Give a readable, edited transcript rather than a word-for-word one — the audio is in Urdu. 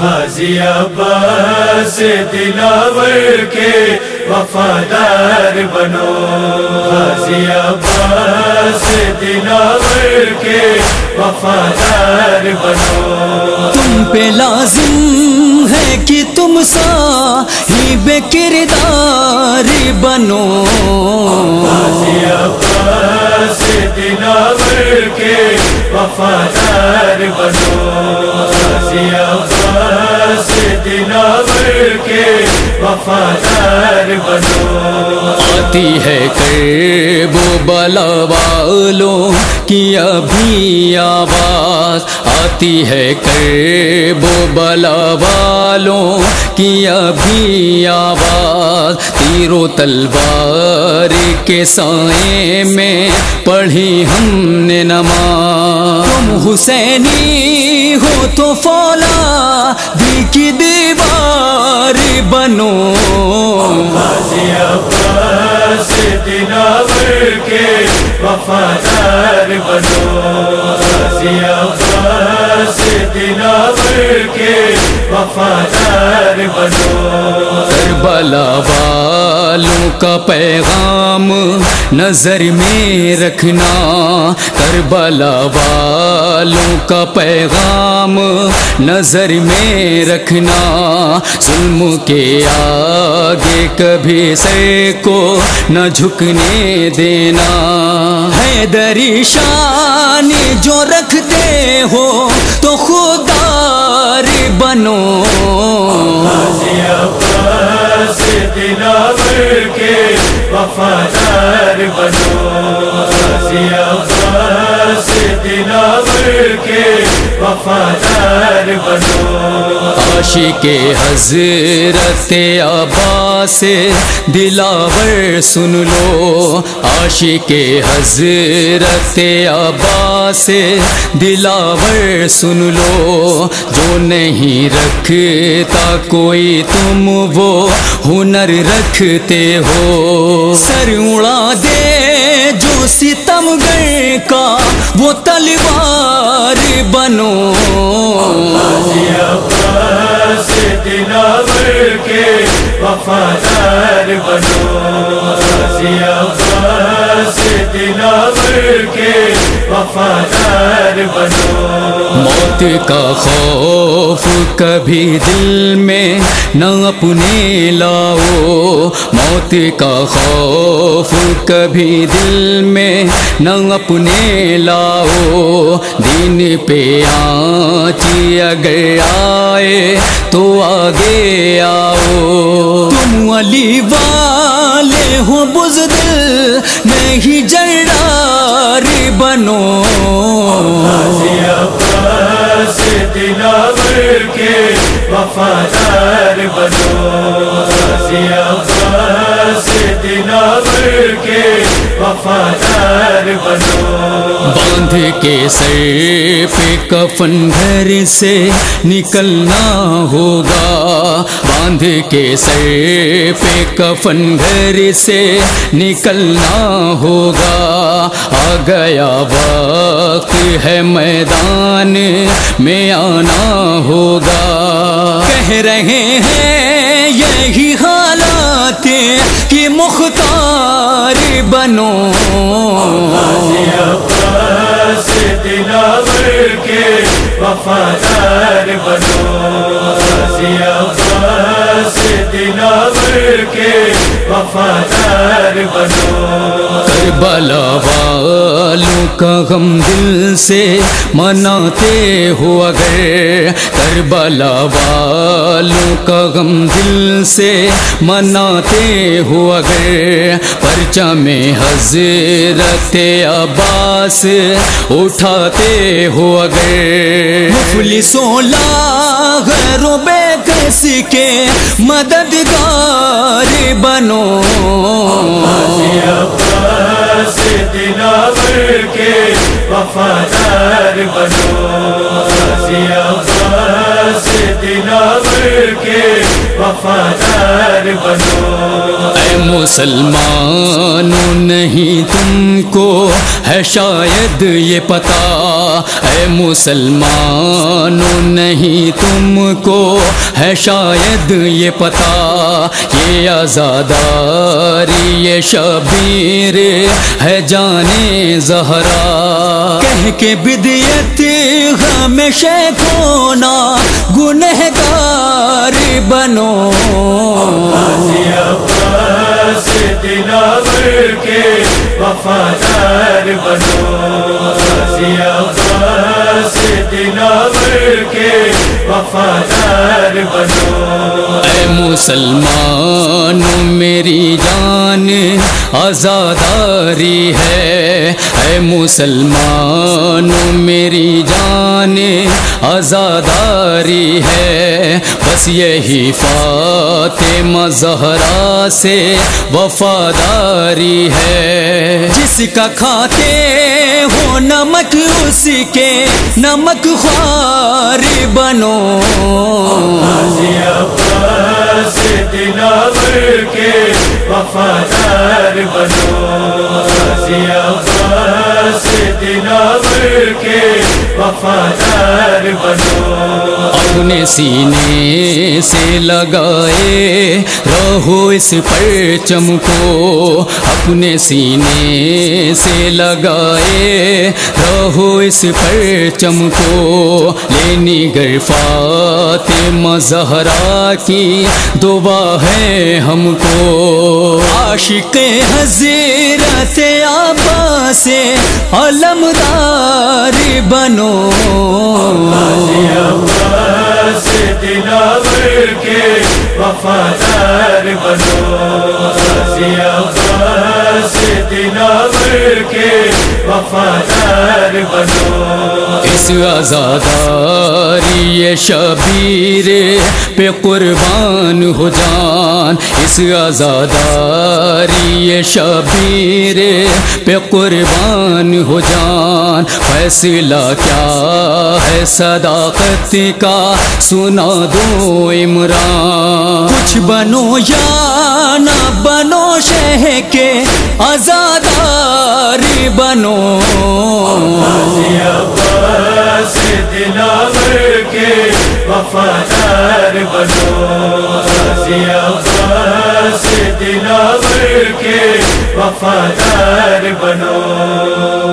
غازی عباس دلاور کے وفادار بنو، غازی عباس دلاور کے وفادار بنو۔ تم پہ لازم ہے کہ تم صاحب کردار بنو، غازی عباس دلاور کے وفادار بنو، غازی عباس دلاور کے وفادار بنو۔ آتی ہے کرب و بلا والوں کی ابھی آواز، آتی ہے کرب و بلا والوں کی ابھی آواز، تیر و تلوار کے سائے میں پڑھی ہم نے نماز۔ تم حسینی ہو تو فولادی کی دیوار بنو، غازی عباس دلاور کے وفادار بنو، غازی عباس دلاور کے وفادار بنو۔ کربلا والوں کا پیغام نظر میں رکھنا، کربلا والوں کا پیغام نظر میں رکھنا، ظلم کے آگے کبھی سر کو نہ جھکنے دینا۔ حیدری شان جو رکھتے ہو تو خوددار بنو، غازی عباس دلاور کے وفادار بنو، غازی عباس دلاور کے وفادار بنو۔ عاشق حضرت عباس دلاور سن لو، عاشق حضرت عباس دلاور سن لو، جو نہیں رکھتا کوئی تم وہ ہنر رکھتے ہو۔ سر اڑا دے جو ستم گر کا وہ تلوار بنو، غازی عباس دلاور کے وفادار بنو، غازی عباس دلاور کے وفادار بنو۔ موت کا خوف کبھی دل میں نہ اپنے لاؤ، موت کا خوف کبھی دل میں نہ اپنے لاؤ، دین پہ آنچ اگر آئے تو آگے آؤ۔ تم علی والے ہو بزدل نہیں جرار بنو، غازی عباس دلاور کے وفادار بنو، غازی عباس دلاور کے وفادار بنو۔ باندھ کے سر پہ کفن گھر سے نکلنا ہوگا، باندھ کے سر پہ کفن گھر سے نکلنا ہوگا، آ گیا وقت ہے میدان میں آنا ہوگا۔ کہہ رہے ہیں یہی حالات کہ مختار بنو، غازی عباس دلاور کے وفادار بنو، غازی عباس دلاور کے وفادار بنو۔ کربلا والوں کا غم دل سے مناتے ہو اگر، کربلا والوں کا غم دل سے مناتے ہو اگر، پرچم حضرت عباس اٹھاتے ہو اگر، مفلسوں لاغروں بے کس کے مددگار بنو، غازی عباس دلاور کے وفادار بنو، غازی عباس دلاور کے وفادار بنو۔ اے مسلمانوں نہیں تم کو ہے شاید یہ پتہ، اے مسلمانوں نہیں تم کو ہے شاید یہ پتہ، یہ عزاداری یہ شبیر ہے جانے زہرا، کہہ کے بدعت ہمیشہ کھونا گنہگار بنو، عباس دلاور کے وفادار بنو، عباس دلاور کے وفادار بنو۔ اے مسلمانوں میری جان آزاداری ہے، اے مسلمانوں میری جان آزاداری ہے، بس یہی فاطمہ زہرا سے وفاداری ہے، جس کا کھاتے ہو نمک اس کے نمک خوار بنو، عباس دلاور کے وفادار بنو، عباس دلاور کے وفادار بنو۔ اپنے سینے سے لگائے رہو اس پرچم کو، اپنے سینے سے لگائے رہو اس پرچم کو، لینی گر فاطمہ زہرا کی دعا ہے ہم کو، عاشق حضرت عباس علمدار بنو، عباس دلاور کے وفادار بنو، عباس دلاور کے وفادار بنو۔ اس عزاداری یہ شبیر پہ قربان ہو جان، اس عزاداری یہ شبیر پہ قربان ہو جان، فیصلہ کیا ہے صداقت کا سنا دو عمران، کچھ بنو یا نہ بنو شہ کے عزادار بنو، عباس دلاور کے وفادار بنو، عباس دلاور کے وفادار بنو۔